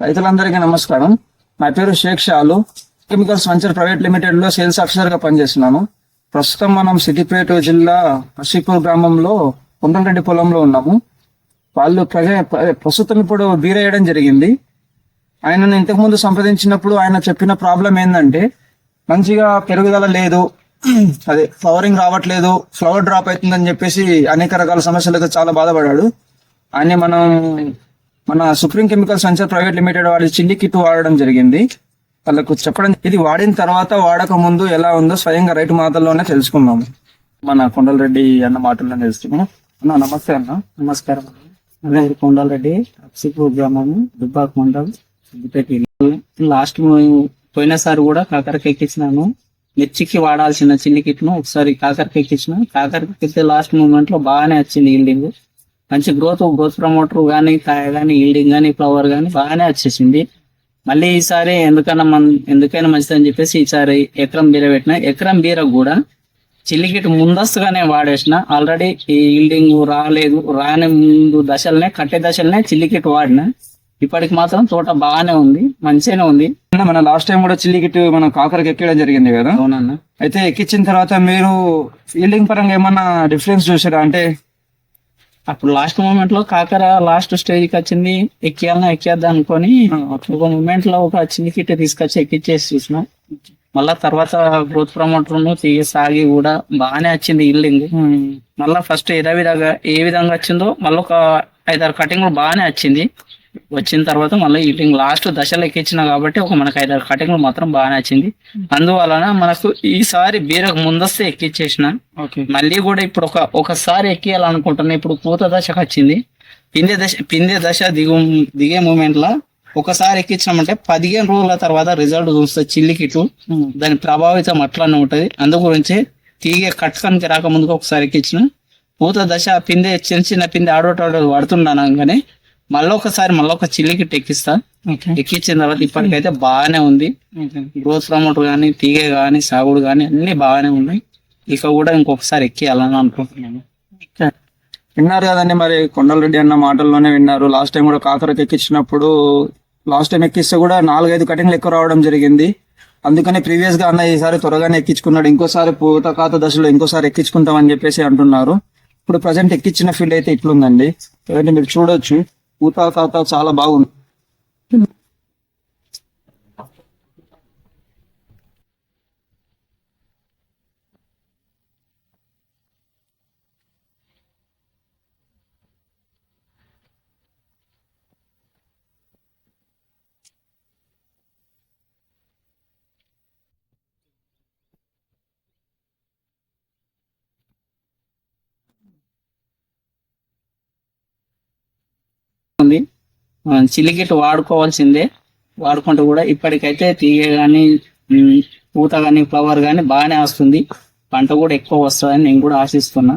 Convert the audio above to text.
రైతులందరికీ నమస్కారం. నా పేరు Shaik Shalu. Chemicals venture private limited లో సేల్స్ ఆఫీసర్ గా పనిచేస్తున్నాను. ప్రస్తుతం మనం సిద్దిపేట జిల్లా నర్సీపూర్ గ్రామంలో కొండలరెడ్డి పొలంలో ఉన్నాము. వాళ్ళు ప్రస్తుతం ఇప్పుడు బీరేయడం జరిగింది. ఆయనను ఇంతకుముందు సంప్రదించినప్పుడు ఆయన చెప్పిన ప్రాబ్లం ఏంటంటే మంచిగా పెరుగుదల లేదు, అదే ఫ్లవరింగ్ రావట్లేదు, ఫ్లవర్ డ్రాప్ అవుతుందని చెప్పేసి అనేక రకాల సమస్యలతో చాలా బాధపడాడు. ఆయన మన supreme chemicals venture private limited వాళ్ళు చిల్లి కిట్ వాడడం జరిగింది. వాళ్ళకు చెప్పడం, ఇది వాడిన తర్వాత వాడక ముందు ఎలా ఉందో స్వయంగా రైతు మాటల్లోనే తెలుసుకున్నాము. మన కొండలరెడ్డి అన్న మాటల్లో తెలుసుకున్నాం. అన్న నమస్తే. అన్న నమస్కారం. అదే కొండలరెడ్డి నర్సీపూర్ గ్రామము, దుబ్బాక మండలం, సిద్దిపేట. లాస్ట్ పోయినసారి కూడా కాకరకి ఎక్కించినాను. మిర్చికి వాడాల్సిన చిల్లి కిట్ను ఒకసారి కాకరకి ఎక్కించిన. కాకరకి ఎక్కితే లాస్ట్ మూమెంట్ లో బాగానే వచ్చింది ఈల్డింగ్. మంచి గ్రోత్ ప్రమోటర్ కానీ, కాయ కానీ, ఈల్డింగ్ కానీ, ఫ్లవర్ కానీ బాగానే వచ్చేసింది. మళ్ళీ ఈసారి ఎందుకైనా మంచిదని చెప్పేసి ఈసారి ఎకరం బీర పెట్టిన. ఎకరం బీర కూడా చిల్లి కిట్ ముందస్తుగానే వాడేసిన. ఆల్రెడీ ఈ ఈల్డింగ్ రాని ముందు దశలనే, కట్టే దశలనే చిల్లి కిట్ వాడిన. ఇప్పటికి మాత్రం తోట బాగానే ఉంది, మంచిగానే ఉంది. మన లాస్ట్ టైం కూడా చిల్లి కిట్ మనం కాకరకి ఎక్కడం జరిగింది కదా. అవునన్న. అయితే ఎక్కించిన తర్వాత మీరు ఈల్డింగ్ పరంగా ఏమన్నా డిఫరెన్స్ చూసారా? అంటే అప్పుడు లాస్ట్ మూమెంట్ లో కాకర లాస్ట్ స్టేజ్ కి వచ్చింది, ఎక్కేద్దాం అనుకొని ఒక మూమెంట్ లో ఒక చిన్ని కిట్ తీసుకొచ్చి ఎక్కిచ్చేసి చూసిన. మళ్ళా తర్వాత గ్రోత్ ప్రమోటర్ సాగి కూడా బాగానే వచ్చింది ఈల్డింగ్. మళ్ళా ఫస్ట్ ఏ విధంగా వచ్చిందో మళ్ళీ ఒక 5-6 కటింగ్లు బాగానే వచ్చిన తర్వాత మళ్ళీ ఈల్డింగ్ లాస్ట్ దశలో ఎక్కించిన కాబట్టి మనకు 5-6 కటింగ్లు మాత్రం బాగానే వచ్చింది. అందువలన మనకు ఈసారి బీరకు ముందస్తే ఎక్కిచ్చేసిన. మళ్ళీ కూడా ఇప్పుడు ఒకసారి ఎక్కియాలనుకుంటున్నా. ఇప్పుడు పూత దశకు వచ్చింది, పిందే దశ దిగే మూమెంట్ లా ఒకసారి ఎక్కించినామంటే 15 రోజుల తర్వాత రిజల్ట్ చూస్తే చిల్లి కిట్ దాని ప్రభావితం అట్లానే ఉంటది. అందు గురించి తీగే కట్టకానికి రాకముందుకు ఒకసారి ఎక్కించిన. పూత దశ పిందే చిన్న పిందే ఆడోటాడో పడుతున్నాగానే మళ్ళీ ఒక చిల్లి కిట్ ఎక్కిస్తా. ఎక్కించిన తర్వాత ఇప్పటికైతే బాగానే ఉంది. గ్రోత్ ప్రమోటర్ కానీ, తీగ కానీ, సాగుడు కానీ అన్ని బాగానే ఉన్నాయి. ఇక కూడా ఇంకొకసారి ఎక్కియాలని అనుకుంటున్నాను. విన్నారు కదండి, మరి కొండలరెడ్డి అన్న మాటల్లోనే విన్నారు. లాస్ట్ టైం కూడా కాకరకి ఎక్కించినప్పుడు లాస్ట్ టైం ఎక్కిస్తే కూడా 4-5 కటింగ్లు ఎక్కువ రావడం జరిగింది. అందుకని ప్రీవియస్ గా అన్న ఈసారి త్వరగానే ఎక్కించుకున్నాడు. ఇంకోసారి పూత కాత దశలో ఇంకోసారి ఎక్కించుకుంటామని చెప్పేసి అంటున్నారు. ఇప్పుడు ప్రజెంట్ ఎక్కించిన ఫీల్డ్ అయితే ఇట్లుందండి. ఎందుకంటే మీరు చూడొచ్చు, పూత కాత చాలా బాగుంది. చిల్లి కిట్ వాడుకోవాల్సిందే. వాడుకుంటూ కూడా ఇప్పటికైతే తీగ కానీ, పూత కానీ, ఫ్లవర్ కానీ బాగానే వస్తుంది. పంట కూడా ఎక్కువ వస్తుందని నేను కూడా ఆశిస్తున్నా.